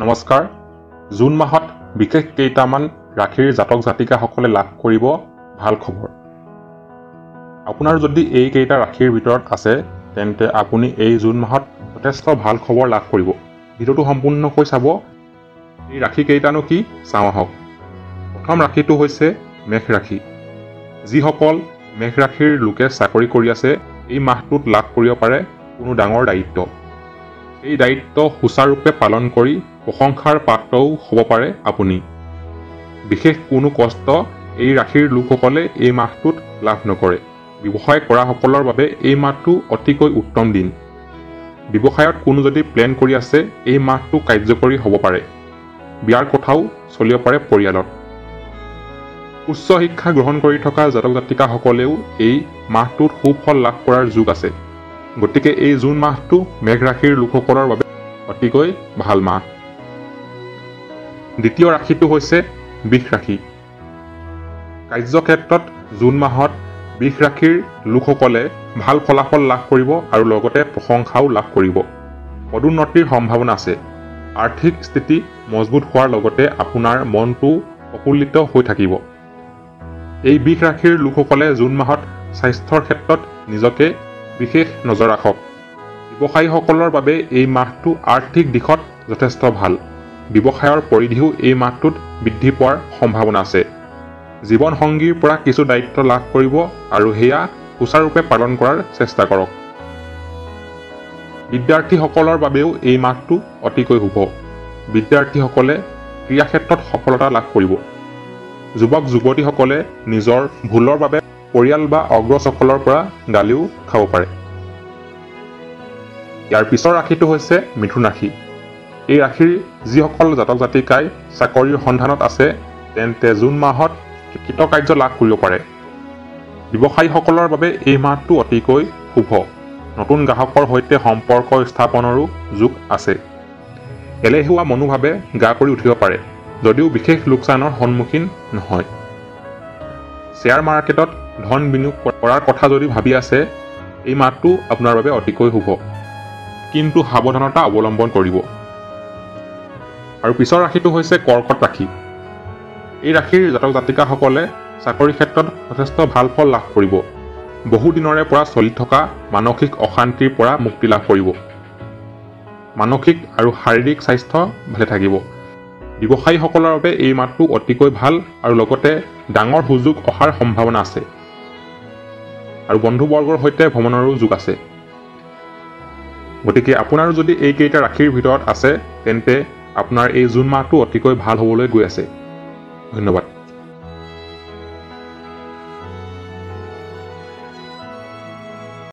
নমস্কাৰ। জুন মাহত বিশেষ কেইটামান ৰাশিৰ জাতক জাতিকাসকলে লাভ কৰিব ভাল খবৰ। আপোনাৰ যদি এই কেইটা ৰাশিৰ ভিতৰত আছে তেন্তে আপুনি এই জুন মাহত যথেষ্ট ভাল খবৰ লাভ কৰিব। ভিডিঅ'টো সম্পূৰ্ণকৈ চাব। এই ৰাশি কেইটানো কি চাওঁ আহক। প্ৰথম ৰাশিটো হৈছে মেষ ৰাশি। যিসকল মেষ ৰাশিৰ লোকে চাকৰি কৰি আছে এই মাহটোত লাভ কৰিব পাৰে কোনো ডাঙৰ দায়িত্ব। এই দায়িত্ব সুচাৰুৰূপে পালন কৰি প্ৰশংসাৰ পাত্ৰও হ'ব পাৰে আপুনি। বিশেষ কোনো কষ্ট এই ৰাশিৰ লোকসকলে এই মাহটোত লাভ নকৰে। ব্যৱসায় কৰাসকলৰ বাবে এই মাহটো অতিকৈ উত্তম দিন। ব্যৱসায়ত কোনো যদি প্লেন কৰি আছে এই মাহটো কাৰ্যকৰী হ'ব পাৰে। বিয়াৰ কথাও চলিব পাৰে পৰিয়ালত। উচ্চ শিক্ষা গ্ৰহণ কৰি থকা জাতক জাতিকাসকলেও এই মাহটোত সুফল লাভ কৰাৰ যোগ আছে। গতিকে এই জুন মাহটো মেষ ৰাশিৰ লোকসকলৰ বাবে অতিকৈ ভাল মাহ। দ্বিতীয় ৰাশিটো হৈছে বৃষ ৰাশি। কাৰ্যক্ষেত্ৰত জুন মাহত বৃষ ৰাশিৰ লোকসকলে ভাল ফলাফল লাভ কৰিব আৰু লগতে প্ৰশংসাও লাভ কৰিব। পদোন্নতিৰ সম্ভাৱনা আছে। আৰ্থিক স্থিতি মজবুত হোৱাৰ লগতে আপোনাৰ মনটো প্ৰফুল্লিত হৈ থাকিব। এই বৃষ ৰাশিৰ লোকসকলে জুন মাহত স্বাস্থ্যৰ ক্ষেত্ৰত নিজকে বিশেষ নজৰ ৰাখক। ব্যৱসায়ীসকলৰ বাবে এই মাহটো আৰ্থিক দিশত যথেষ্ট ভাল। ব্যৱসায়ৰ পৰিধিও এই মাহটোত বৃদ্ধি পোৱাৰ সম্ভাৱনা আছে। জীৱনসংগীৰ পৰা কিছু দায়িত্ব লাভ কৰিব আৰু সেয়া সুচাৰুৰূপে পালন কৰাৰ চেষ্টা কৰক। বিদ্যাৰ্থীসকলৰ বাবেও এই মাহটো অতিকৈ শুভ। বিদ্যাৰ্থীসকলে ক্ৰীড়া ক্ষেত্ৰত সফলতা লাভ কৰিব। যুৱক যুৱতীসকলে নিজৰ ভুলৰ বাবে পৰিয়াল বা অগ্ৰজসকলৰ পৰা গালিও খাব পাৰে। ইয়াৰ পিছৰ ৰাশিটো হৈছে মিথুন ৰাশি। এই ৰাশিৰ যিসকল জাতক জাতিকাই চাকৰিৰ সন্ধানত আছে তেন্তে জুন মাহত কৃতকাৰ্য লাভ কৰিব পাৰে। ব্যৱসায়ীসকলৰ বাবে এই মাহটো অতিকৈ শুভ। নতুন গ্ৰাহকৰ সৈতে সম্পৰ্ক স্থাপনৰো যোগ আছে। এলেহুৱা মনোভাৱে গা কৰি উঠিব পাৰে যদিও বিশেষ লোকচানৰ সন্মুখীন নহয়। শ্বেয়াৰ মাৰ্কেটত ধন বিনিয়োগ কৰাৰ কথা যদি ভাবি আছে এই মাহটো আপোনাৰ বাবে অতিকৈ শুভ, কিন্তু সাৱধানতা অৱলম্বন কৰিব। আৰু পিছৰ ৰাশিটো হৈছে কৰ্কট ৰাশি। এই ৰাশিৰ জাতক জাতিকাসকলে চাকৰি ক্ষেত্ৰত যথেষ্ট ভাল ফল লাভ কৰিব। বহু দিনৰে পৰা চলি থকা মানসিক অশান্তিৰ পৰা মুক্তি লাভ কৰিব। মানসিক আৰু শাৰীৰিক স্বাস্থ্য ভালে থাকিব। ব্যৱসায়ীসকলৰ বাবে এই মাহটো অতিকৈ ভাল আৰু লগতে ডাঙৰ সুযোগ অহাৰ সম্ভাৱনা আছে। আৰু বন্ধুবৰ্গৰ সৈতে ভ্ৰমণৰো যোগ আছে। গতিকে আপোনাৰো যদি এইকেইটা ৰাশিৰ ভিতৰত আছে তেন্তে আপোনাৰ এই জুন মাহটো অতিকৈ ভাল হ'বলৈ গৈ আছে। ধন্যবাদ।